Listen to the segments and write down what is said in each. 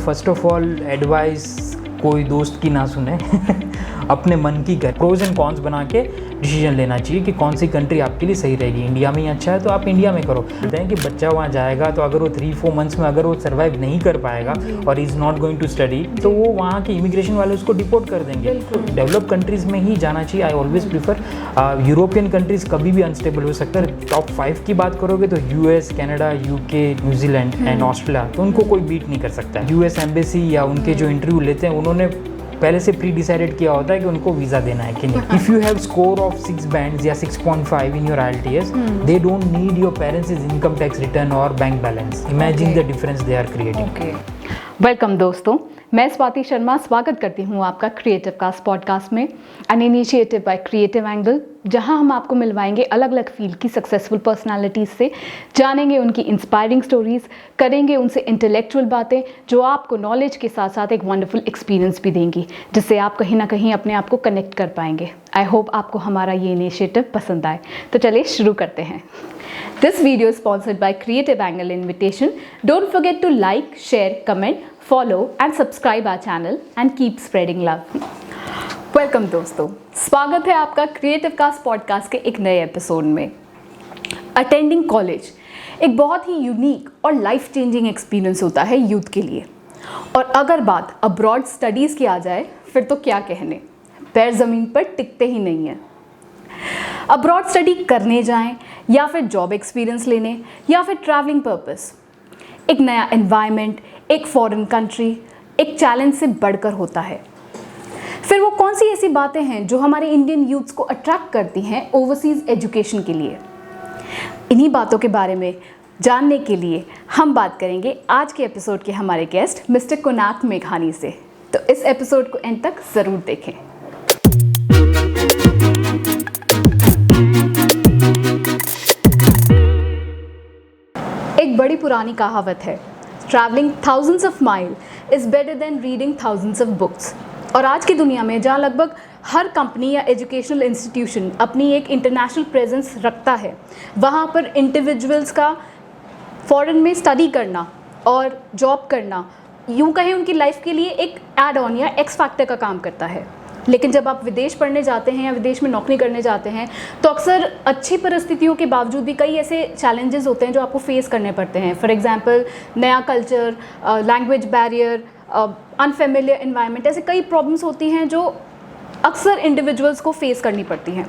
First of all advice कोई दोस्त की ना सुने अपने मन की कर प्रोज एंड कॉन्स बना के डिसीजन लेना चाहिए कि कौन सी कंट्री आपके लिए सही रहेगी। इंडिया में ही अच्छा है तो आप इंडिया में करो। कहते हैं कि बच्चा वहाँ जाएगा तो अगर वो 3-4 मंथ्स में अगर वो सर्वाइव नहीं कर पाएगा और is not going to study तो वो वहाँ के इमिग्रेशन वाले उसको डिपोर्ट कर देंगे। डेवलप कंट्रीज़ में ही जाना चाहिए। I always prefer European countries कभी भी अनस्टेबल हो सकता है। टॉप 5 की बात करोगे तो US, Canada, UK, New Zealand and Australia, तो उनको कोई बीट नहीं कर सकता। US एम्बेसी या उनके जो इंटरव्यू लेते हैं उन्होंने पहले से प्री डिसाइडेड किया होता है कि उनको वीज़ा देना है कि नहीं। If you have score of 6 bands या 6.5 in your IELTS, they don't need your parents income tax return और bank balance. Imagine the difference they are creating. Welcome दोस्तों, मैं स्वाति शर्मा स्वागत करती हूँ आपका क्रिएटिव कास्ट पॉडकास्ट में, an initiative by Creative Angle, जहाँ हम आपको मिलवाएंगे अलग अलग फील्ड की सक्सेसफुल पर्सनालिटीज़ से, जानेंगे उनकी इंस्पायरिंग स्टोरीज, करेंगे उनसे इंटेलेक्चुअल बातें जो आपको नॉलेज के साथ साथ एक वंडरफुल एक्सपीरियंस भी देंगी, जिससे आप कहीं ना कहीं अपने आप को कनेक्ट कर पाएंगे। आई होप आपको हमारा ये इनिशिएटिव पसंद आए। तो चलिए शुरू करते हैं। This video is sponsored by Creative Angle Invitation. Don't forget to like, share, comment, follow and subscribe our channel and keep spreading love. Welcome दोस्तों, स्वागत है आपका क्रिएटिव कास्ट पॉडकास्ट के एक नए एपिसोड में। अटेंडिंग कॉलेज एक बहुत ही यूनिक और लाइफ चेंजिंग एक्सपीरियंस होता है यूथ के लिए। और अगर बात अब्रॉड स्टडीज़ की आ जाए फिर तो क्या कहने, पैर ज़मीन पर टिकते ही नहीं हैं। अब्रॉड स्टडी करने जाएं या फिर जॉब एक्सपीरियंस लेने या फिर ट्रैवलिंग पर्पस, एक नया एनवायरनमेंट, एक फॉरेन कंट्री एक चैलेंज से बढ़कर होता है। फिर वो कौन सी ऐसी बातें हैं जो हमारे इंडियन यूथ्स को अट्रैक्ट करती हैं ओवरसीज़ एजुकेशन के लिए? इन्हीं बातों के बारे में जानने के लिए हम बात करेंगे आज के एपिसोड के हमारे गेस्ट मिस्टर कुनाक मेघानी से। तो इस एपिसोड को एंड तक ज़रूर देखें। एक बड़ी पुरानी कहावत है, travelling thousands of mile is better than reading thousands of books. और आज की दुनिया में जहाँ लगभग हर कंपनी या एजुकेशनल इंस्टीट्यूशन अपनी एक इंटरनेशनल प्रेजेंस रखता है, वहाँ पर इंडिविजुअल्स का फॉरेन में स्टडी करना और जॉब करना यूँ कहें उनकी लाइफ के लिए एक एड ऑन या एक्स फैक्टर का काम करता है। लेकिन जब आप विदेश पढ़ने जाते हैं या विदेश में नौकरी करने जाते हैं तो अक्सर अच्छी परिस्थितियों के बावजूद भी कई ऐसे चैलेंजेस होते हैं जो आपको फेस करने पड़ते हैं। फॉर एग्जांपल नया culture, language barrier, unfamiliar environment, ऐसे कई प्रॉब्लम्स होती हैं जो अक्सर इंडिविजुअल्स को फेस करनी पड़ती हैं।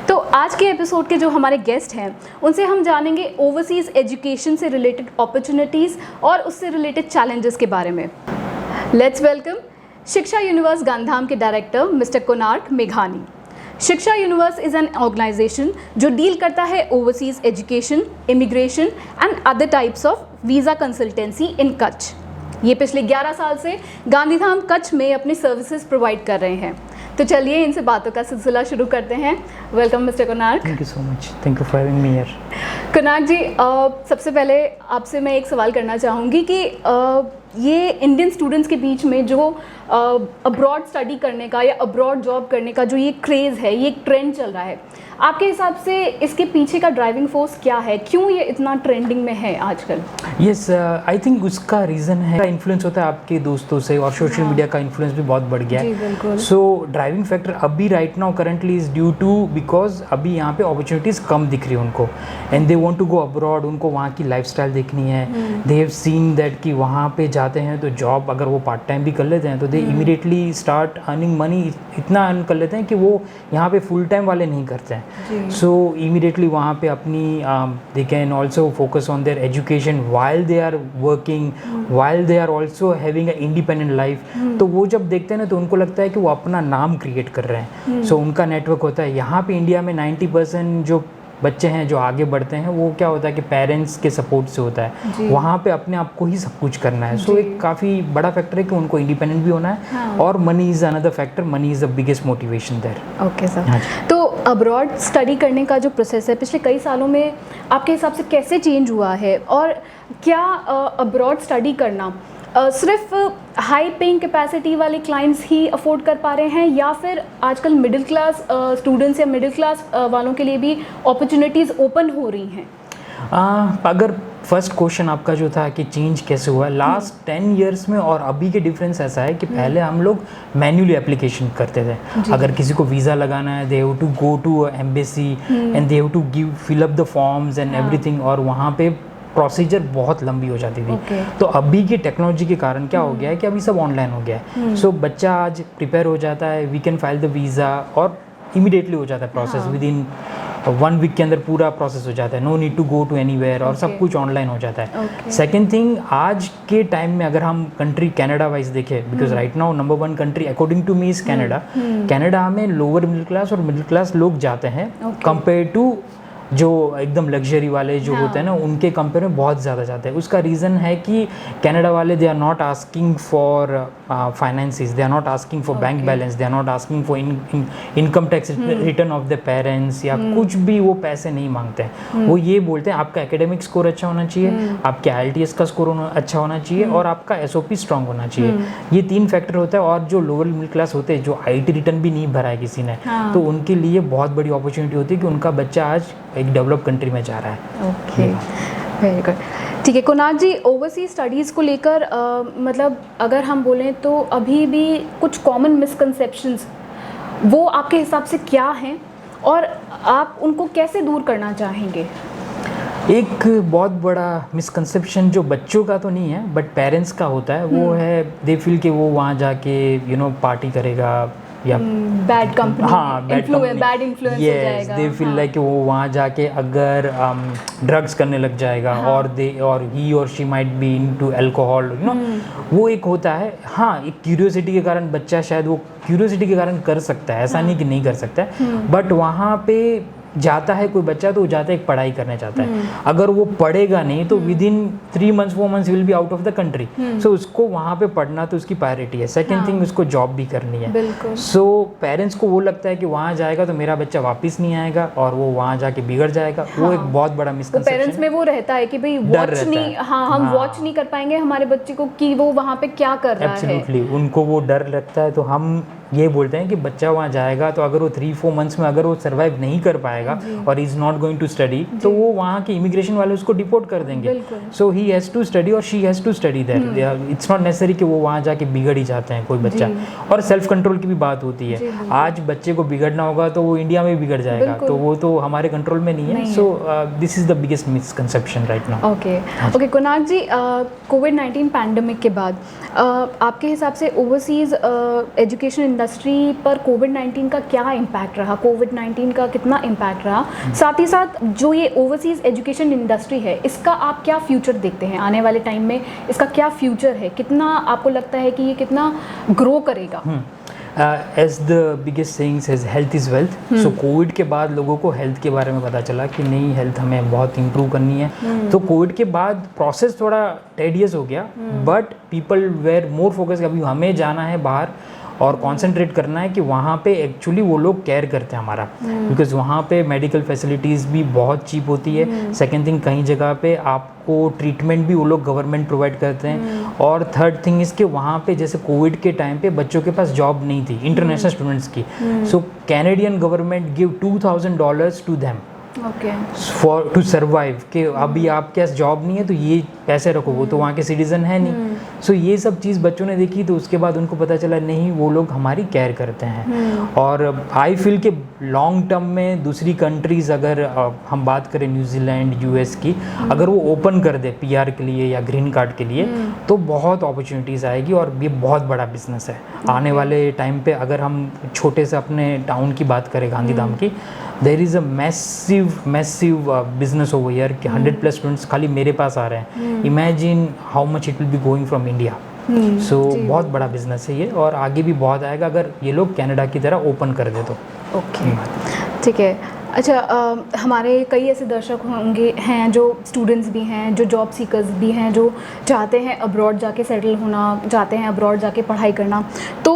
तो आज के एपिसोड के जो हमारे गेस्ट हैं उनसे हम जानेंगे ओवरसीज़ एजुकेशन से रिलेटेड अपॉर्चुनिटीज़ और उससे रिलेटेड चैलेंजेस के बारे में। Let's welcome Shiksha Universe Gandhidham के डायरेक्टर मिस्टर कुनाक मेघानी। Shiksha Universe is an organisation जो डील करता है overseas education, immigration and other types of visa consultancy in Kutch. ये पिछले 11 साल से गांधीधाम कच्छ में अपनी सर्विसेज प्रोवाइड कर रहे हैं। तो चलिए इनसे बातों का सिलसिला शुरू करते हैं। Welcome mister Kunak. Thank you so much, thank you for having me here. Kunak ji, सबसे पहले आपसे मैं एक सवाल करना चाहूँगी कि ये इंडियन स्टूडेंट्स के बीच में जो अब्रॉड स्टडी करने का या अब्रॉड जॉब करने का जो ये क्रेज़ है, ये एक ट्रेंड चल रहा है, आपके हिसाब से इसके पीछे का ड्राइविंग फोर्स क्या है? क्यों ये इतना ट्रेंडिंग में है आजकल? यस, आई थिंक उसका रीज़न है इन्फ्लुएंस होता है आपके दोस्तों से, और सोशल मीडिया का इन्फ्लुएंस भी बहुत बढ़ गया है। सो ड्राइविंग फैक्टर अभी right now currently is due to because अभी यहाँ पे अपॉर्चुनिटीज़ कम दिख रही है उनको, and they want to go abroad. उनको वहाँ की लाइफस्टाइल देखनी है। दे हैव सीन दैट कि वहाँ पे जाते हैं तो जॉब अगर वो पार्ट टाइम भी कर लेते हैं तो दे इमीडिएटली स्टार्ट अर्निंग मनी, इतना अर्न कर लेते हैं कि वो यहाँ पे फुल टाइम वाले नहीं करते हैं। सो इमीडिएटली वहाँ पे अपनी they can also focus on their education while they are working, while they are also having a independent life. तो वो जब देखते हैं ना तो उनको लगता है कि वो अपना नाम क्रिएट कर रहे हैं। सो उनका नेटवर्क होता है। यहाँ पे इंडिया में 90% जो बच्चे हैं जो आगे बढ़ते हैं वो क्या होता है कि पेरेंट्स के सपोर्ट से होता है। वहाँ पे अपने आप को ही सब कुछ करना है। सो एक काफ़ी बड़ा फैक्टर है कि उनको इंडिपेंडेंट भी होना है। हाँ। और money is another factor, money is the biggest motivation there. Okay sir. तो अब्रॉड स्टडी करने का जो प्रोसेस है पिछले कई सालों में आपके हिसाब से कैसे चेंज हुआ है, और क्या अब्रॉड स्टडी करना सिर्फ हाई पेइंग कैपेसिटी वाले क्लाइंट्स ही अफोर्ड कर पा रहे हैं, या फिर आजकल मिडिल क्लास स्टूडेंट्स या मिडिल क्लास वालों के लिए भी अपॉर्चुनिटीज़ ओपन हो रही हैं? अगर फर्स्ट क्वेश्चन आपका जो था कि चेंज कैसे हुआ, लास्ट 10 इयर्स में और अभी के डिफरेंस ऐसा है कि पहले हम लोग मैन्युअली एप्लीकेशन करते थे। अगर किसी को वीज़ा लगाना है, they have to go to embassy and they have to fill up the forms and everything, और वहाँ पे प्रोसीजर बहुत लंबी हो जाती थी। तो अभी की टेक्नोलॉजी के कारण क्या हो गया है कि अभी सब ऑनलाइन हो गया है। सो बच्चा आज प्रिपेयर हो जाता है, we can file the visa और इमीडिएटली हो जाता है प्रोसेस, विद इन 1 वीक के अंदर पूरा प्रोसेस हो जाता है, no need to go to anywhere, और सब कुछ ऑनलाइन हो जाता है। सेकेंड थिंग, आज के टाइम में अगर हम कंट्री कनाडा वाइज देखें, because right now number 1 country according to me is Canada. Canada में लोअर मिडिल क्लास और मिडिल क्लास लोग जाते हैं कंपेयर टू जो एकदम लग्जरी वाले जो होते हैं ना, उनके कंपेयर में बहुत ज़्यादा जाते हैं। उसका रीज़न है कि कनाडा वाले they are not asking for finances, they are not asking for bank balance, they are not asking for income tax return of the parents, या कुछ भी वो पैसे नहीं मांगते हैं। वो ये बोलते हैं आपका एकेडमिक स्कोर अच्छा होना चाहिए, आपके IELTS का स्कोर अच्छा होना चाहिए, और आपका SOP स्ट्रांग होना चाहिए। ये 3 फैक्टर होता है। और जो लोअर मिडिल क्लास होते हैं, जो IT रिटर्न भी नहीं भरा है किसी ने, तो उनके लिए बहुत बड़ी अपॉर्चुनिटी होती है कि उनका बच्चा आज एक डेवलप कंट्री में जा रहा है। Okay, very good. ठीक है कुणाल जी, ओवरसीज स्टडीज़ को लेकर मतलब अगर हम बोलें तो अभी भी कुछ कॉमन मिसकंसेप्शंस वो आपके हिसाब से क्या हैं और आप उनको कैसे दूर करना चाहेंगे? एक बहुत बड़ा मिसकंसेप्शन जो बच्चों का तो नहीं है बट पेरेंट्स का होता है, वो है दे फील कि वो वहाँ जाके पार्टी करेगा या बैड कंपनी, हाँ बैड इन्फ्लुएंस हो जाएगा। दे फील लाइक वो वहाँ जाके अगर ड्रग्स करने लग जाएगा, और ही और she might be into alcohol, वो एक होता है। हाँ, एक क्यूरियोसिटी के कारण बच्चा शायद वो क्यूरियोसिटी के कारण कर सकता है, ऐसा नहीं कि नहीं कर सकता है, बट वहाँ पे जाता है कोई बच्चा तो वो जाता है एक पढ़ाई करने जाता है। अगर वो पढ़ेगा नहीं तो within 3 months 4 months will be out of the country. So उसको वहाँ पे पढ़ना तो उसकी प्रायोरिटी है। सेकेंड थिंग, उसको जॉब भी करनी है। सो पेरेंट्स को वो लगता है कि वहाँ जाएगा तो मेरा बच्चा वापस नहीं आएगा और वो वहाँ जाके बिगड़ जाएगा। वो एक बहुत बड़ा मिसकंसेप्शन पेरेंट्स में वो रहता है कि भाई वॉच नहीं, हम वॉच नहीं कर पाएंगे हमारे बच्चे को कि वो वहाँ पे क्या कर रहा है। एब्सोल्युटली, उनको वो डर लगता है। तो हम ये बोलते हैं कि बच्चा वहाँ जाएगा तो अगर वो 3-4 months में अगर वो सर्वाइव नहीं कर पाएगा और is not going to study, तो वो वहाँ के इमिग्रेशन वाले उसको डिपोर्ट कर देंगे। So he has to study और she has to study there. It's not necessary कि वो वहाँ जाके बिगड़ ही जाते हैं कोई बच्चा। और सेल्फ कंट्रोल की भी बात होती है। आज बच्चे को बिगड़ना होगा तो वो इंडिया में बिगड़ जाएगा, तो वो तो हमारे कंट्रोल में नहीं है। So this is the biggest misconception right now. Okay Kunal ji, कोविड-19 पैंडेमिक के बाद आपके हिसाब से ओवरसीज़ एजुकेशन इंडस्ट्री पर कोविड-19 का क्या इम्पैक्ट रहा, कोविड-19 का कितना इम्पैक्ट रहा, साथ ही साथ जो ये ओवरसीज़ एजुकेशन इंडस्ट्री है इसका आप क्या फ्यूचर देखते हैं आने वाले टाइम में? इसका क्या फ्यूचर है, कितना आपको लगता है कि ये कितना ग्रो करेगा? As the biggest saying says health is wealth. So COVID के बाद लोगों को हेल्थ के बारे में पता चला कि नहीं, हेल्थ हमें बहुत इम्प्रूव करनी है। तो कोविड के बाद प्रोसेस थोड़ा टेडियस हो गया, but people were more focus. अभी हमें जाना है बाहर और कंसंट्रेट करना है कि वहाँ पे एक्चुअली वो लोग केयर करते हैं हमारा, बिकॉज वहाँ पे मेडिकल फैसिलिटीज़ भी बहुत चीप होती है। सेकेंड थिंग, कहीं जगह पे आपको ट्रीटमेंट भी वो लोग गवर्नमेंट प्रोवाइड करते हैं। और थर्ड थिंग इसके वहाँ पे जैसे कोविड के टाइम पे बच्चों के पास जॉब नहीं थी, इंटरनेशनल स्टूडेंट्स की। So Canadian government give $2,000 to them for to survive, कि अभी आपके पास जॉब नहीं है तो ये पैसे रखो, वो तो वहाँ के सिटीजन है नहीं। सो ये सब चीज़ बच्चों ने देखी, तो उसके बाद उनको पता चला नहीं, वो लोग हमारी केयर करते हैं। और आई फील कि लॉन्ग टर्म में दूसरी कंट्रीज़, अगर हम बात करें न्यूजीलैंड, US की, अगर वो ओपन कर दे PR के लिए या ग्रीन कार्ड के लिए, तो बहुत अपॉर्चुनिटीज़ आएगी और ये बहुत बड़ा बिजनेस है। आने वाले टाइम पे अगर हम छोटे से अपने टाउन की बात करें, गांधीधाम की, there is a massive business over here कि 100+ स्टूडेंट्स खाली मेरे पास आ रहे हैं। Imagine how much it will be going from India. So बहुत बड़ा बिजनेस है ये, और आगे भी बहुत आएगा अगर ये लोग कनाडा की तरह ओपन कर दे तो। ओके, ठीक है। अच्छा, हमारे कई ऐसे दर्शक होंगे हैं जो स्टूडेंट्स भी हैं, जो जॉब सीकर्स भी हैं, जो चाहते हैं अब्रॉड जाके सेटल होना, चाहते हैं अब्रॉड जाके पढ़ाई करना। तो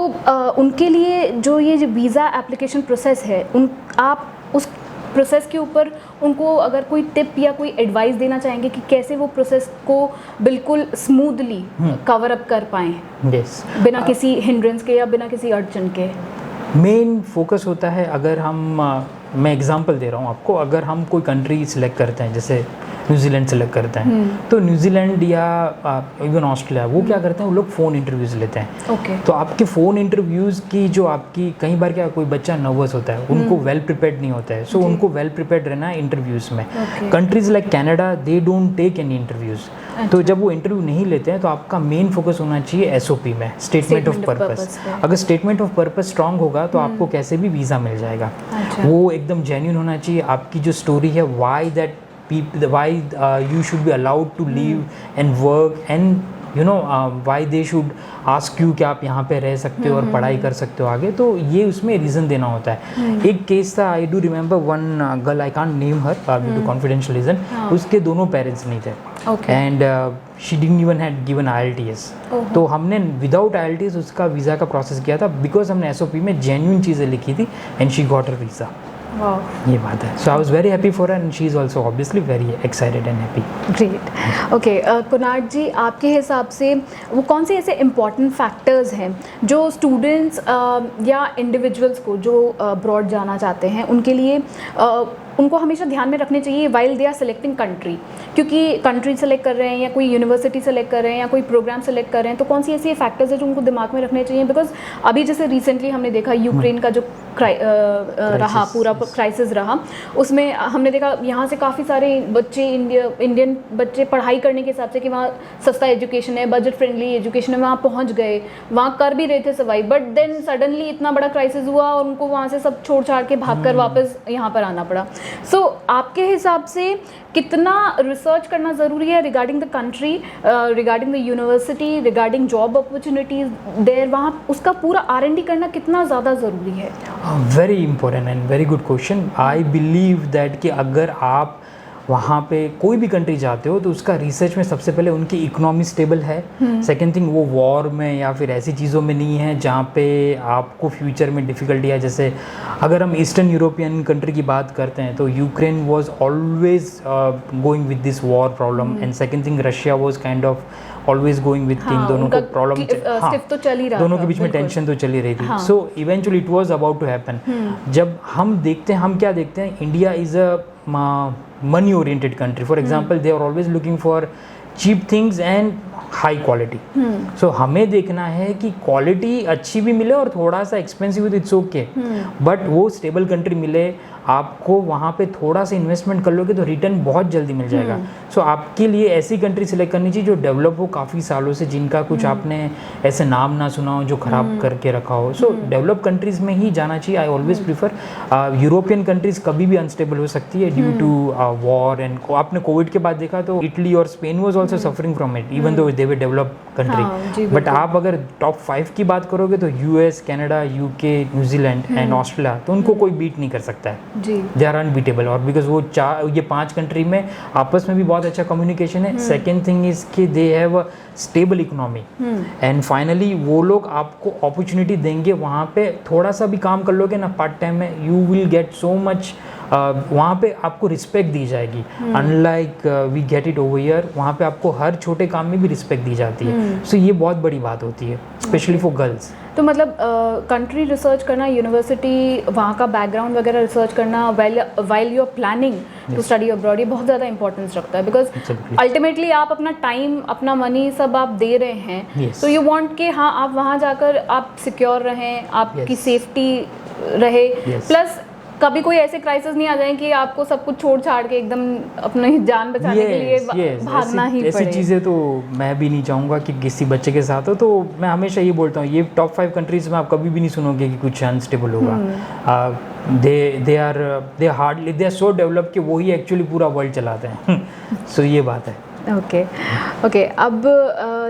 उनके लिए जो ये वीज़ा एप्लीकेशन प्रोसेस है, आप उस प्रोसेस के ऊपर उनको अगर कोई टिप या कोई एडवाइस देना चाहेंगे कि कैसे वो प्रोसेस को बिल्कुल स्मूथली कवर अप कर पाएँ, बिना किसी हिंड्रेंस के या बिना किसी अड़चन के? मेन फोकस होता है, अगर हम मैं एग्जांपल दे रहा हूँ आपको, अगर हम कोई कंट्री सिलेक्ट करते हैं, जैसे न्यूजीलैंड सेलेक्ट करते हैं, तो न्यूजीलैंड या इवन ऑस्ट्रेलिया, वो क्या करते हैं, वो लोग फ़ोन इंटरव्यूज़ लेते हैं। ओके। तो आपके फ़ोन इंटरव्यूज़ की जो आपकी, कई बार क्या कोई बच्चा नर्वस होता है, उनको वेल प्रिपेयर्ड नहीं होता है, सो उनको वेल प्रिपेयर्ड रहना है इंटरव्यूज़ में। Countries like Canada, they don't take any interviews. तो जब वो इंटरव्यू नहीं लेते हैं, तो आपका मेन फोकस होना चाहिए एसओपी में, स्टेटमेंट ऑफ पर्पस। अगर स्टेटमेंट ऑफ पर्पस स्ट्रांग होगा तो आपको कैसे भी वीज़ा मिल जाएगा। वो एकदम जेन्युइन होना चाहिए, आपकी जो स्टोरी है, why that why you should be allowed to live and work, and you know why they should ask you कि आप यहाँ पे रह सकते हो और पढ़ाई कर सकते हो आगे, तो ये उसमें रीज़न देना होता है। एक केस था, I do remember one girl, I can't name her due to confidential reason, उसके दोनों पेरेंट्स नहीं थे and she didn't even had given IELTS। तो हमने विदाउट IELTS उसका वीज़ा का प्रोसेस किया था, बिकॉज हमने SOP में जेन्युइन चीज़ें लिखी थी and she got her visa. ये बात है। So I was very happy for her and she is also obviously very excited and happy. Great. Okay Kunal ji, आपके हिसाब से वो कौन से ऐसे इम्पॉर्टेंट फैक्टर्स हैं जो स्टूडेंट्स या इंडिविजुअल्स को जो अब्रॉड जाना चाहते हैं उनके लिए उनको हमेशा ध्यान में रखने चाहिए while they are selecting country? क्योंकि कंट्री सेलेक्ट कर रहे हैं या कोई यूनिवर्सिटी सेलेक्ट कर रहे हैं या कोई प्रोग्राम सेलेक्ट कर रहे हैं, तो कौन सी ऐसी फैक्टर्स है जो उनको दिमाग में रखने चाहिए? बिकॉज अभी जैसे रिसेंटली हमने देखा यूक्रेन का जो रहा पूरा क्राइसिस रहा, उसमें हमने देखा यहाँ से काफ़ी सारे बच्चे इंडियन बच्चे पढ़ाई करने के हिसाब से कि वहाँ सस्ता एजुकेशन है, बजट फ्रेंडली एजुकेशन है, वहाँ पहुँच गए, वहाँ कर भी रहे थे सर्वाइव, बट देन सडनली इतना बड़ा क्राइसिस हुआ और उनको वहाँ से सब छोड़ छाड़ के भाग कर वापस यहाँ पर आना पड़ा। सो आपके हिसाब से कितना रिसर्च करना ज़रूरी है regarding the country, regarding the university, regarding job opportunities there, वहाँ उसका पूरा R&D करना कितना ज़्यादा ज़रूरी है? Very important and very good question. I believe that कि अगर आप वहाँ पे कोई भी कंट्री जाते हो तो उसका रिसर्च में सबसे पहले उनकी इकोनॉमी स्टेबल है, सेकेंड थिंग वो वॉर में या फिर ऐसी चीज़ों में नहीं है जहाँ पे आपको फ्यूचर में डिफ़िकल्टी है। जैसे अगर हम ईस्टर्न यूरोपियन कंट्री की बात करते हैं तो Ukraine was always going with this war problem, and second thing Russia was kind of always going with thing, दोनों को प्रॉब्लम तो चल ही रहा, दोनों के बीच में टेंशन तो चल ही रही थी। So eventually it was about to happen. जब हम देखते हैं, हम क्या देखते हैं, India is a money oriented country. For example, they are always looking for cheap things and high quality. So हमें देखना है कि क्वालिटी अच्छी भी मिले और थोड़ा सा एक्सपेंसिव तो इट्स ओके, बट वो स्टेबल कंट्री मिले, आपको वहाँ पे थोड़ा सा इन्वेस्टमेंट कर लोगे तो रिटर्न बहुत जल्दी मिल जाएगा। सो आपके लिए ऐसी कंट्री सिलेक्ट करनी चाहिए जो डेवलप हो काफ़ी सालों से, जिनका कुछ आपने ऐसे नाम ना सुना हो जो ख़राब करके रखा हो। सो डेवलप कंट्रीज़ में ही जाना चाहिए। I always prefer European countries कभी भी अनस्टेबल हो सकती है ड्यू टू वॉर, एंड आपने कोविड के बाद देखा तो इटली और Spain was also suffering from it even though they were develop country. But आप अगर टॉप 5 की बात करोगे तो US, Canada, UK, New Zealand and Australia, तो उनको कोई बीट नहीं कर सकता है। They are unbeatable. और बिकॉज वो ये 5 कंट्री में आपस में भी बहुत अच्छा कम्युनिकेशन है। सेकेंड थिंग इज कि they have a stable economy, and finally वो लोग आपको अपॉर्चुनिटी देंगे। वहाँ पे थोड़ा सा भी काम कर लोगे ना पार्ट टाइम में, you will get so much, वहाँ पे आपको रिस्पेक्ट दी जाएगी। Unlike we get it over here, वहाँ पे आपको हर छोटे काम में भी रिस्पेक्ट दी जाती है। सो ये बहुत बड़ी बात होती है, स्पेशली फॉर गर्ल्स। तो मतलब कंट्री रिसर्च करना, यूनिवर्सिटी वहाँ का बैकग्राउंड वगैरह रिसर्च करना while you are planning to study abroad, ये बहुत ज़्यादा इंपॉर्टेंस रखता है। बिकॉज अल्टीमेटली आप अपना टाइम, अपना मनी सब आप दे रहे हैं, तो यू वांट कि हाँ आप वहाँ जाकर आप सिक्योर रहें, आपकी सेफ्टी रहे, प्लस कभी कोई ऐसे क्राइसिस नहीं आ जाए कि आपको सब कुछ छोड़ छाड़ के एकदम अपनी जान बचाने के लिए भागना ही पड़े। ऐसी चीज़ें तो मैं भी नहीं चाहूँगा कि किसी बच्चे के साथ हो। तो मैं हमेशा ये बोलता हूँ, ये टॉप 5 कंट्रीज में आप कभी भी नहीं सुनोगे कि कुछ अनस्टेबल होगा। दे आर सो डेवलप कि वही एक्चुअली पूरा वर्ल्ड चलाते हैं। सो ये बात है। ओके। अब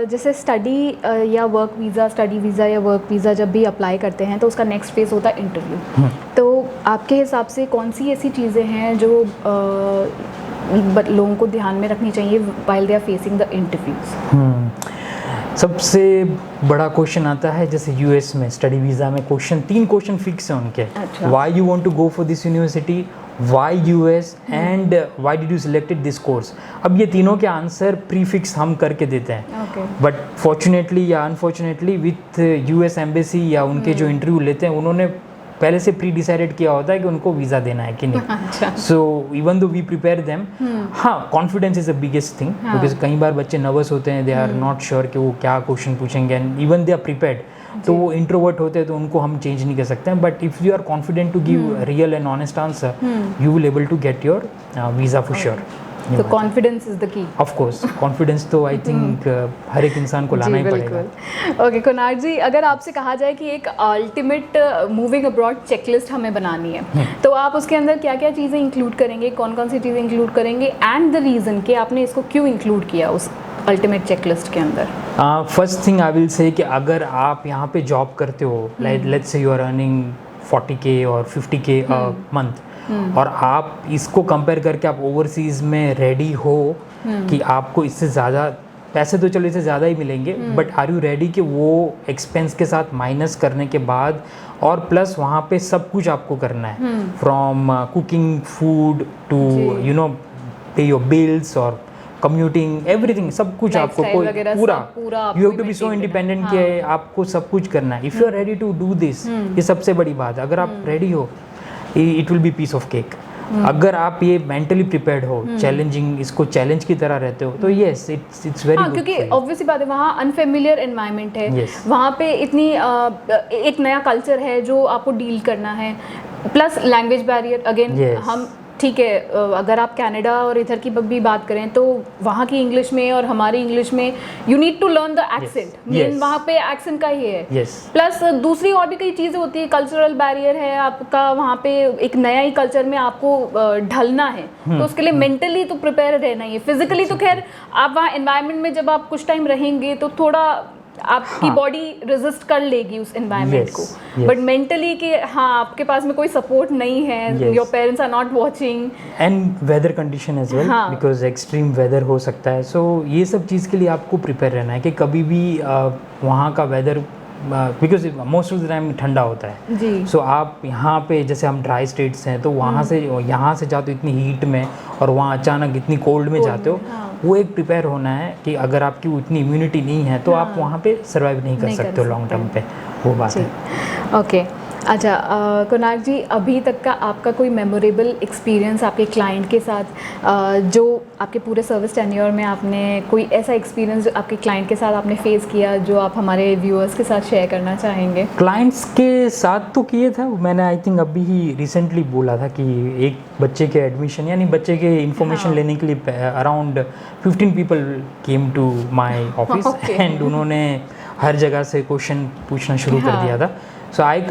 जैसे स्टडी या वर्क वीज़ा, स्टडी वीज़ा या वर्क वीज़ा जब भी अप्लाई करते हैं तो उसका नेक्स्ट फेज़ होता है इंटरव्यू। तो आपके हिसाब से कौन सी ऐसी चीज़ें हैं जो लोगों को ध्यान में रखनी चाहिए while they are facing the interviews? सबसे बड़ा क्वेश्चन आता है जैसे US में स्टडी वीज़ा में 3 क्वेश्चन फिक्स हैं उनके। Why you want to go for this university, why US and why did you selected this course. अब ये तीनों के आंसर प्रीफिक्स हम करके देते हैं, बट फॉर्चुनेटली या अनफॉर्चुनेटली विथ US एम्बेसी या उनके जो इंटरव्यू लेते हैं उन्होंने पहले से प्री डिसाइडेड किया होता है कि उनको वीज़ा देना है कि नहीं. So even though we prepare them, हाँ confidence is the biggest thing, because कई बार बच्चे नर्वस होते हैं, दे आर नॉट श्योर कि वो क्या क्वेश्चन पूछेंगे, and even they are prepared, तो वो इंट्रोवर्ट होते हैं तो उनको हम चेंज नहीं कर सकते हैं. But if you are confident to give real and honest answer, you will able to get your visa for sure. तो confidence is the key. Of course confidence तो आई थिंक हर एक इंसान को लाना ही पड़ेगा. ओके कुणाल जी, अगर आपसे कहा जाए कि एक अल्टीमेट मूविंग अब्रॉड चेकलिस्ट हमें बनानी है, तो आप उसके अंदर क्या क्या चीज़ें इंक्लूड करेंगे, कौन कौन सी चीज़ें इंक्लूड करेंगे, एंड द रीज़न कि आपने इसको क्यों इंक्लूड किया उस अल्टीमेट चेकलिस्ट के अंदर? First thing I will say कि अगर आप यहाँ पे जॉब करते हो, like let's say you are earning 40K और 50K अ मंथ, और आप इसको कंपेयर करके आप ओवरसीज़ में रेडी हो कि आपको इससे ज़्यादा पैसे, तो चलो इससे ज़्यादा ही मिलेंगे, बट आर यू रेडी कि वो एक्सपेंस के साथ माइनस करने के बाद और प्लस वहाँ पे सब कुछ आपको करना है, from cooking food to you know pay your bills और कम्यूटिंग, एवरीथिंग, सब कुछ आपको कोई पूरा you have to be so independent कि आपको सब कुछ करना है. If you are ready to do this, ये सबसे बड़ी बात, अगर आप रेडी हो, it will be piece of cake. अगर आप ये मेंटली प्रिपेयर्ड हो, चैलेंजिंग, इसको चैलेंज की तरह रहते हो, तो यस इट्स वेरी गुड. क्योंकि ऑब्वियसली बात है, वहाँ अनफेमिलियर एनवायरनमेंट है, वहाँ पे इतनी एक नया कल्चर है जो आपको डील करना है, प्लस लैंग्वेज बैरियर अगेन. हम ठीक है, अगर आप कनाडा और इधर की भी बात करें तो वहाँ की इंग्लिश में और हमारी इंग्लिश में you need to learn the accent. Main वहाँ पे एक्सेंट का ही है. प्लस दूसरी और भी कई चीज़ें होती है, कल्चरल बैरियर है आपका, वहाँ पे एक नया ही कल्चर में आपको ढलना है, तो उसके लिए मेंटली तो प्रिपेयर रहना ही है. फिजिकली तो खैर आप वहाँ एनवायरनमेंट में जब आप कुछ टाइम रहेंगे तो थोड़ा आपकी बॉडी रेजिस्ट कर लेगी उस एनवायरनमेंट को, बट मेंटली कि हाँ आपके पास में कोई सपोर्ट नहीं है, your parents are not watching, and weather condition as well, because extreme weather हो सकता है. सो ये सब चीज़ के लिए आपको प्रिपेयर रहना है कि कभी भी वहाँ का weather, because most of the time ठंडा होता है जी. सो आप यहाँ पे, जैसे हम ड्राई स्टेट्स हैं, तो वहाँ से यहाँ से जाते हो इतनी हीट में, और वहाँ अचानक इतनी कोल्ड में जाते हो, वो एक प्रिपेयर होना है कि अगर आपकी उतनी इम्यूनिटी नहीं है तो आप वहाँ पे सर्वाइव नहीं कर सकते हो लॉन्ग टर्म पे, वो बात है. ओके अच्छा कुणाल जी, अभी तक का आपका कोई मेमोरेबल एक्सपीरियंस आपके क्लाइंट के साथ, जो आपके पूरे सर्विस टेन्योर में आपने कोई ऐसा एक्सपीरियंस आपके क्लाइंट के साथ आपने फेस किया जो आप हमारे व्यूअर्स के साथ शेयर करना चाहेंगे? क्लाइंट्स के साथ तो किए था मैंने, आई थिंक अभी ही रिसेंटली बोला था कि एक बच्चे के एडमिशन यानी बच्चे के इन्फॉर्मेशन लेने के लिए around 15 people came to my office, and उन्होंने हर जगह से क्वेश्चन पूछना शुरू कर दिया था. So I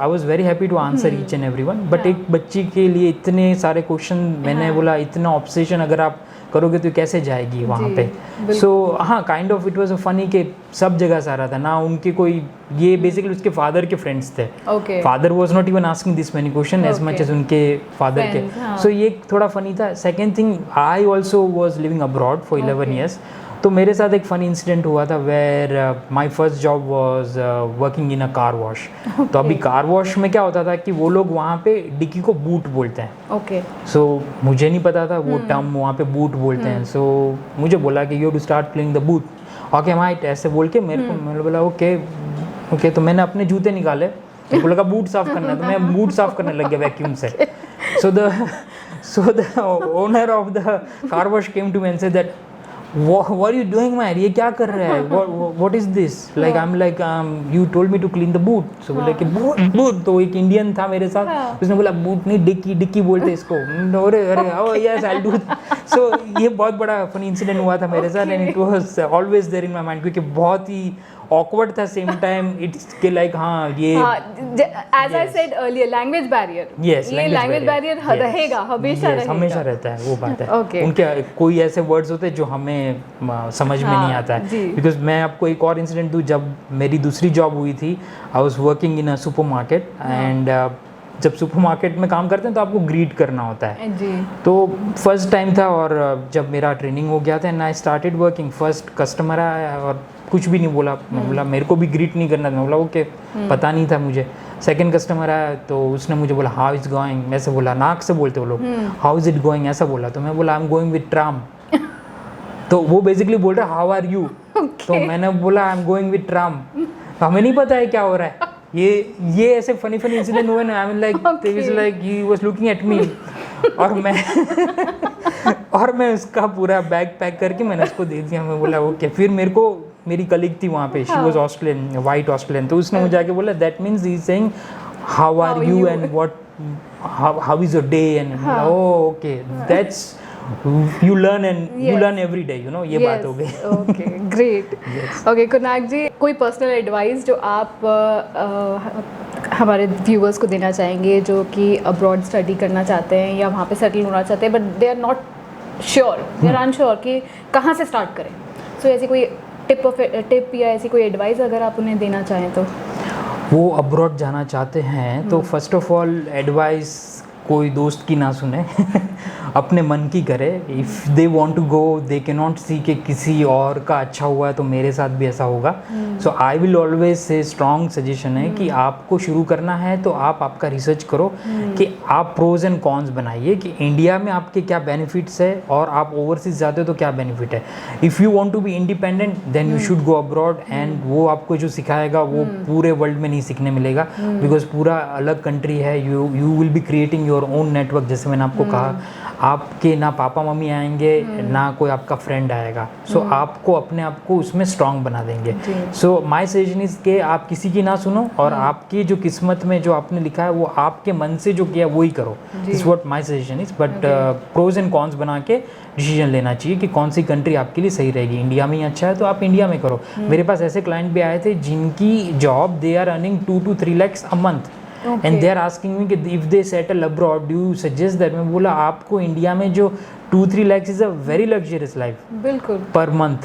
was very happy to answer each and every one. But एक बच्ची के लिए इतने सारे क्वेश्चन, मैंने बोला इतना ऑब्सेशन अगर आप करोगे तो कैसे जाएगी वहाँ पे. सो हाँ, kind of it was a funny कि सब जगह से आ रहा था ना, उनके कोई ये बेसिकली उसके फादर के फ्रेंड्स थे. Father was not even asking this many question as much as उनके फादर के. सो ये थोड़ा फनी था. Second thing, I also was living abroad for 11 years. तो मेरे साथ एक फ़नी इंसिडेंट हुआ था where my first job was working in a car wash. तो अभी कार वॉश में क्या होता था कि वो लोग वहाँ पे डिक्की को बूट बोलते हैं. सो मुझे नहीं पता था वो टर्म वहाँ पे बूट बोलते हैं. सो मुझे बोला कि you to start cleaning the boot. Okay mate, ऐसे बोल के मेरे को, मैंने बोला ओके. तो मैंने अपने जूते निकाले, मेरे को लगा बूट साफ़ करना है, तो मैं बूट साफ़ करने लग गया वैक्यूम से. So the owner of the car wash came to me and said that what are you doing man, ये क्या कर रहा है, what is this, like I'm like you told me to clean the boot. So बोला कि boot. तो एक Indian था मेरे साथ, उसने बोला बूट नहीं डिक्की बोलते इसको. अरे oh yes I'll do that. So ये बहुत बड़ा फनी इंसिडेंट हुआ था मेरे साथ, and it was always there in my mind, क्योंकि बहुत ही awkward था सेम टाइम. इट्स के लाइक हाँ ये as I said earlier, language barrier. Yes, ये language barrier रहेगा, हमेशा रहता है, वो बात है. उनके कोई ऐसे वर्ड्स होते हैं जो हमें समझ में नहीं आता है. बिकॉज मैं आपको एक और इंसिडेंट दूँ, जब मेरी दूसरी जॉब हुई थी, I was working in a super market, and जब सुपर मार्केट में काम करते हैं तो आपको ग्रीट करना होता है जी. तो फर्स्ट टाइम था, और जब मेरा ट्रेनिंग हो गया था and I started working, first customer आया और कुछ भी नहीं बोला. मैं बोला मेरे को भी ग्रीट नहीं करना था. मैं बोला ओके, पता नहीं था मुझे. सेकंड कस्टमर आया तो उसने मुझे बोला हाउ इज़ गोइंग. मैं से बोला, नाक से बोलते वो लोग, हाउ इज़ इट गोइंग ऐसा बोला. तो मैं बोला I am going with tram. तो वो बेसिकली बोल रहा हाउ आर यू. तो मैंने बोला I am going with tram. हमें नहीं पता है क्या हो रहा है. ये ऐसे फनी इंसिडेंट हुए ना, I mean like he was looking at me और मैं उसका पूरा बैग पैक करके मैंने उसको दे दिया। मैं बोला ओके। फिर मेरी कलीग थी वहाँ पे, she was Australian, white Australian, तो उसने मुझे आके बोला that means he is saying how are you and what how is your day and okay that's you learn every day, ये बात हो गई। Okay great. ओके कुनाक जी, कोई पर्सनल एडवाइस जो आप हमारे व्यूअर्स को देना चाहेंगे जो कि अब्रॉड स्टडी करना चाहते हैं या वहाँ पे सेटल होना चाहते हैं, but they are not sure, they are unsure कि कहाँ से स्टार्ट करें? सो ऐसी कोई टिप या ऐसी कोई एडवाइस अगर आप उन्हें देना चाहें तो? वो अब्रॉड जाना चाहते हैं तो फर्स्ट ऑफ ऑल एडवाइस कोई दोस्त की ना सुने अपने मन की करे। If they want to go, they can not see कि किसी और का अच्छा हुआ है तो मेरे साथ भी ऐसा होगा। So I will always say strong suggestion है कि आपको शुरू करना है तो आप आपका रिसर्च करो कि आप प्रोज एंड कॉन्स बनाइए कि इंडिया में आपके क्या बेनिफिट्स है और आप ओवरसीज जाते हो तो क्या बेनिफिट है। If you want to be independent then you should go abroad, and वो आपको जो सिखाएगा वो पूरे वर्ल्ड में नहीं सीखने मिलेगा, बिकॉज पूरा अलग कंट्री है। You will be creating your own network. जैसे मैंने आपको कहा, आपके ना पापा मम्मी आएंगे ना कोई आपका फ्रेंड आएगा, सो आपको अपने आप को उसमें स्ट्रांग बना देंगे। सो माय सजेशन इज के आप किसी की ना सुनो और आपकी जो किस्मत में जो आपने लिखा है वो आपके मन से जो किया वही करो। This what my suggestion is. But pros and cons बना के डिसीजन लेना चाहिए कि कौन सी कंट्री आपके लिए सही रहेगी। इंडिया में ही अच्छा है तो आप इंडिया में करो। मेरे पास ऐसे क्लाइंट भी आए थे जिनकी job they are earning 2 to 3 lakhs a month, and they are asking me कि if they settle abroad do you suggest that. मैं बोला आपको इंडिया में जो 2-3 lakhs is a very luxurious life बिल्कुल पर मंथ।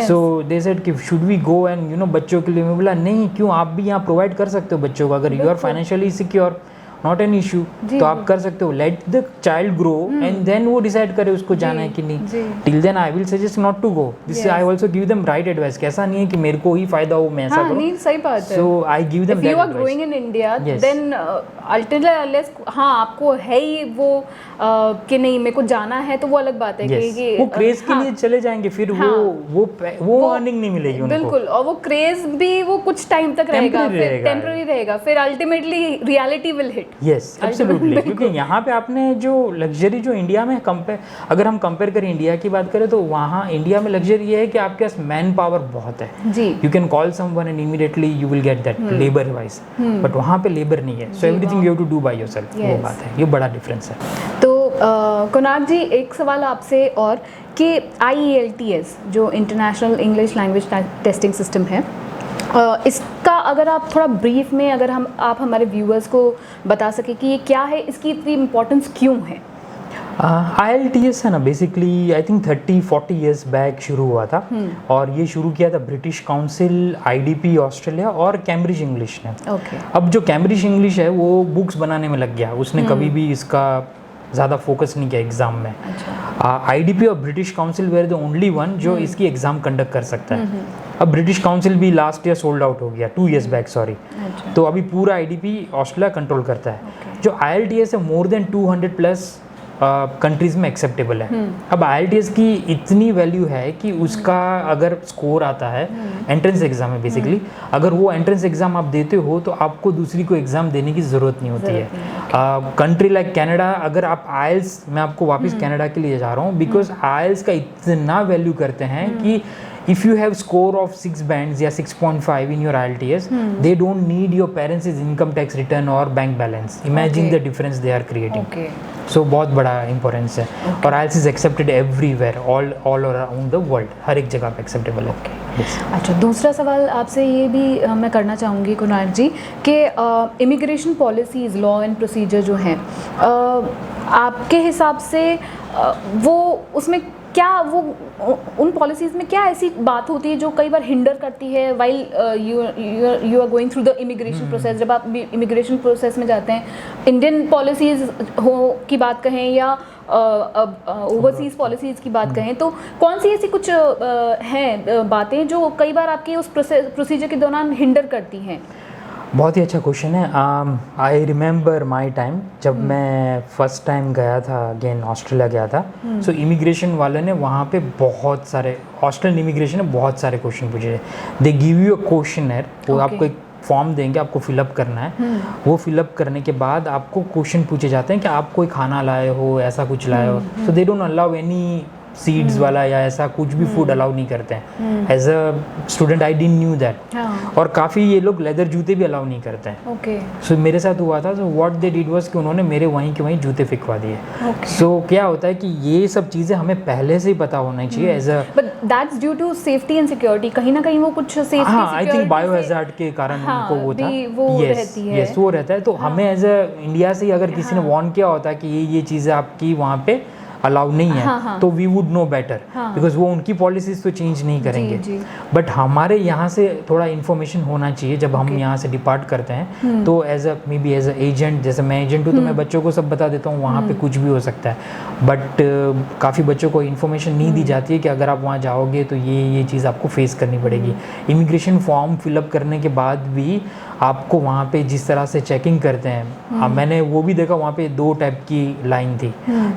सो दे सेड कि should we go and बच्चों के लिए। मैं बोला नहीं, क्यों, आप भी यहाँ प्रोवाइड कर सकते हो बच्चों को। अगर you are financially secure, not an issue, तो आप कर सकते हो। Let the child grow and then वो डिसाइड करे उसको जाना है कि नहीं। Till then I will suggest not to go. This I also give them right advice. कैसा नहीं है कि मेरे को ही फायदा हो मैं ऐसा करूं। नहीं, सही बात है। So I give them that advice. If you are growing in India then ultimately unless आपको है ही वो कि नहीं मेरे को जाना है, तो वो अलग बात है कि वो क्रेज के लिए चले जाएंगे, फिर वो अर्निंग नहीं मिलेगी उनको। बिल्कुल, और वो क्रेज भी वो कुछ टाइम तक रहेगा, फिर टेम्पररी रहेगा, फिर ultimately reality will hit. Yes absolutely. क्योंकि यहाँ पे आपने जो लग्जरी जो इंडिया में अगर हम कंपेयर करें इंडिया की बात करें तो वहाँ इंडिया में लग्जरी ये है कि आपके पास मैन पावर बहुत है जी। You can call someone and immediately you will get that labour wise, but वहाँ पे लेबर नहीं है। So everything you have to do by yourself. वो बात है, ये बड़ा डिफरेंस है। तो कुनाक जी, एक सवाल आपसे और कि IELTS जो international English language testing system है, इसका अगर आप थोड़ा ब्रीफ में अगर आप हमारे व्यूअर्स को बता सके कि ये क्या है, इसकी इतनी इम्पोर्टेंस क्यों है? IELTS है ना, basically I think 30-40 years back शुरू हुआ था और ये शुरू किया था ब्रिटिश काउंसिल, IDP ऑस्ट्रेलिया और कैम्ब्रिज इंग्लिश ने। अब जो कैम्ब्रिज इंग्लिश है वो बुक्स बनाने में लग गया, उसने कभी भी इसका ज़्यादा फोकस नहीं किया एग्ज़ाम में। IDP और British Council were the only one जो इसकी एग्ज़ाम कंडक्ट कर सकता है। अब ब्रिटिश काउंसिल भी लास्ट ईयर सोल्ड आउट हो गया, 2 years बैक सॉरी। तो अभी पूरा IDP ऑस्ट्रेलिया कंट्रोल करता है। जो IELTS है मोर देन 200+ कंट्रीज़ में एक्सेप्टेबल है। अब IELTS की इतनी वैल्यू है कि उसका अगर स्कोर आता है, एंट्रेंस एग्ज़ाम है बेसिकली, अगर वो एंट्रेंस एग्ज़ाम आप देते हो तो आपको दूसरी कोई एग्ज़ाम देने की ज़रूरत नहीं होती है। कंट्री लाइक कनाडा, अगर आप IELTS, मैं आपको वापस कनाडा के लिए जा रहा हूँ, बिकॉज IELTS का इतना वैल्यू करते हैं कि if you have score of 6 bands या 6.5 in your IELTS, they don't need your parents' income tax return or bank balance. Imagine the difference they are creating. So बहुत बड़ा importance है। और IELTS is accepted everywhere, all around the world, हर एक जगह पे acceptable है। अच्छा, दूसरा सवाल आपसे ये भी मैं करना चाहूँगी कुनाक जी कि immigration policies, law and procedure जो हैं, आपके हिसाब से वो उसमें क्या वो उन पॉलिसीज़ में क्या ऐसी बात होती है जो कई बार हिंडर करती है while you are going through the immigration process? जब आप इमिग्रेशन प्रोसेस में जाते हैं, इंडियन पॉलिसीज़ की बात कहें या ओवरसीज़ पॉलिसीज़ की बात कहें, तो कौन सी ऐसी कुछ हैं बातें जो कई बार आपके उस प्रोसीजर के दौरान हिंडर करती हैं? बहुत ही अच्छा क्वेश्चन है। आई रिमेंबर माई टाइम जब मैं फर्स्ट टाइम गया था, अगेन ऑस्ट्रेलिया गया था। सो इमिग्रेशन वाले ने वहाँ पे बहुत सारे, ऑस्ट्रेलियन इमिग्रेशन ने बहुत सारे क्वेश्चन पूछे। They give you a questionnaire, वो आपको एक फॉर्म देंगे, आपको फिलअप करना है। वो फिलअप करने के बाद आपको क्वेश्चन पूछे जाते हैं कि आप कोई खाना लाए हो, ऐसा कुछ लाए हो। So they don't allow any seeds वाला या ऐसा कुछ भी फूड अलाउ नहीं करते हैं। As a student I didn't knew that. और काफ़ी ये लोग लेदर जूते भी अलाउ नहीं करते हैं। ओके। सो मेरे साथ हुआ था, so what they did was कि उन्होंने मेरे वहीं के वहीं जूते फिकवा दिए। सो क्या होता है कि ये सब चीज़ें हमें पहले से ही पता होना चाहिए as a, but that's due to safety and security, कहीं ना कहीं वो कुछ सेफ्टी, हाँ आई थिंक बायो हैजार्ड के कारण उनको वो था, यस वो रहता है। तो हमें एज अ इंडिया से ही अगर किसी ने वार्न किया होता है कि ये चीज़ें आपकी वहाँ पे अलाउ नहीं है, तो we would know better, because वो उनकी पॉलिसीज तो चेंज नहीं करेंगे। बट हमारे यहाँ से थोड़ा इन्फॉर्मेशन होना चाहिए जब हम यहाँ से डिपार्ट करते हैं। तो as a maybe as a agent, जैसे मैं एजेंट हूँ तो मैं बच्चों को सब बता देता हूँ वहाँ पे कुछ भी हो सकता है। बट काफ़ी बच्चों को इन्फॉर्मेशन नहीं दी जाती है कि अगर आप वहाँ जाओगे तो ये चीज़ आपको फेस करनी पड़ेगी। इमिग्रेशन फॉर्म फिलअप करने के बाद भी आपको वहाँ पे जिस तरह से चेकिंग करते हैं, मैंने वो भी देखा, वहाँ पे 2 टाइप की लाइन थी।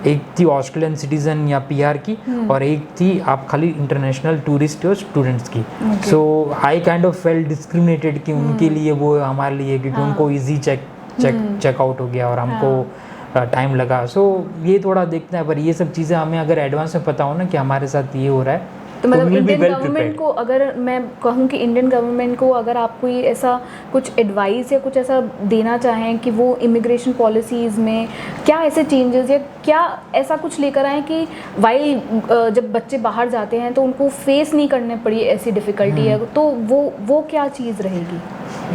एक थी ऑस्ट्रेलियन सिटीजन या पीआर की, और एक थी आप खाली इंटरनेशनल टूरिस्ट और स्टूडेंट्स की। So I kind of felt discriminated कि उनके लिए वो हमारे लिए, क्योंकि उनको ईजी चेकआउट हो गया और हमको टाइम लगा। सो ये थोड़ा देखते हैं, पर ये सब चीज़ें हमें अगर एडवांस में पता हो ना कि हमारे साथ ये हो रहा है, तो मतलब इंडियन गवर्नमेंट को, अगर मैं कहूँ कि इंडियन गवर्नमेंट को अगर आप कोई ऐसा कुछ एडवाइस या कुछ ऐसा देना चाहें कि वो इमिग्रेशन पॉलिसीज़ में क्या ऐसे चेंजेस या क्या ऐसा कुछ लेकर आएँ कि वाइल जब बच्चे बाहर जाते हैं तो उनको फेस नहीं करने पड़ी ऐसी डिफ़िकल्टी है, तो वो क्या चीज़ रहेगी?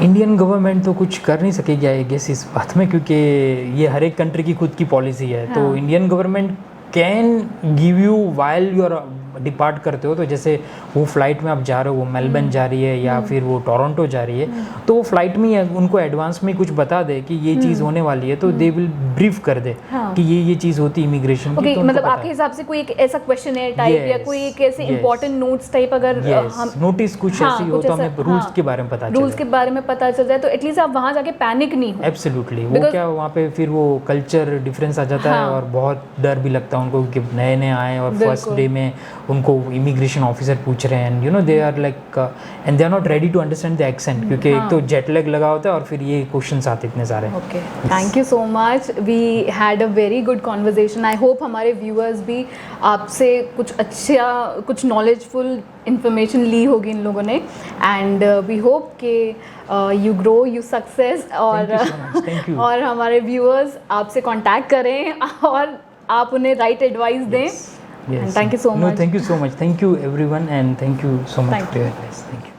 इंडियन गवर्नमेंट तो कुछ कर नहीं सकेगी आई गेस इस बात में, क्योंकि ये हर एक कंट्री की खुद की पॉलिसी है। तो Indian government can give you while your depart करते हो, तो जैसे वो फ्लाइट में आप जा रहे हो, वो मेलबर्न जा रही है या फिर वो टोरंटो जा रही है, तो वो फ्लाइट में उनको एडवांस में कुछ बता दे कि ये चीज़ होने वाली है, तो दे विल ब्रीफ कर दे कि ये चीज़ होती है इमिग्रेशन की। तो मतलब आपके हिसाब से कोई एक ऐसा क्वेश्चनर टाइप या कोई एक ऐसे इंपॉर्टेंट नोट्स टाइप अगर हम नोटिस कुछ ऐसी हो तो हमें रूल्स के बारे में पता चल जाए, तो एटलीस्ट आप वहाँ जाके पैनिक नहीं हो। एब्सोल्युटली। वो क्या वहाँ पे फिर वो कल्चर डिफरेंस आ जाता है और बहुत डर भी लगता है उनको कि नए नए आए और फर्स्ट डे में उनको इमिग्रेशन ऑफिसर पूछ रहे हैं, and you know they are like and they are not ready to understand the accent, क्योंकि एक तो जेट लैग लगा होता है और फिर ये क्वेश्चंस आते इतने सारे। Okay, thank you so much, we had a very good conversation. I hope हमारे व्यूअर्स भी आपसे कुछ नॉलेजफुल इंफॉर्मेशन ली होगी इन लोगों ने, एंड वी होप के यू ग्रो, यू सक्सेस, और हमारे व्यूअर्स आपसे कांटेक्ट करें और आप उन्हें राइट एडवाइस दें। Yes. And thank you so much. No, thank you so much. Thank you everyone, and thank you so much for your advice. Thank you.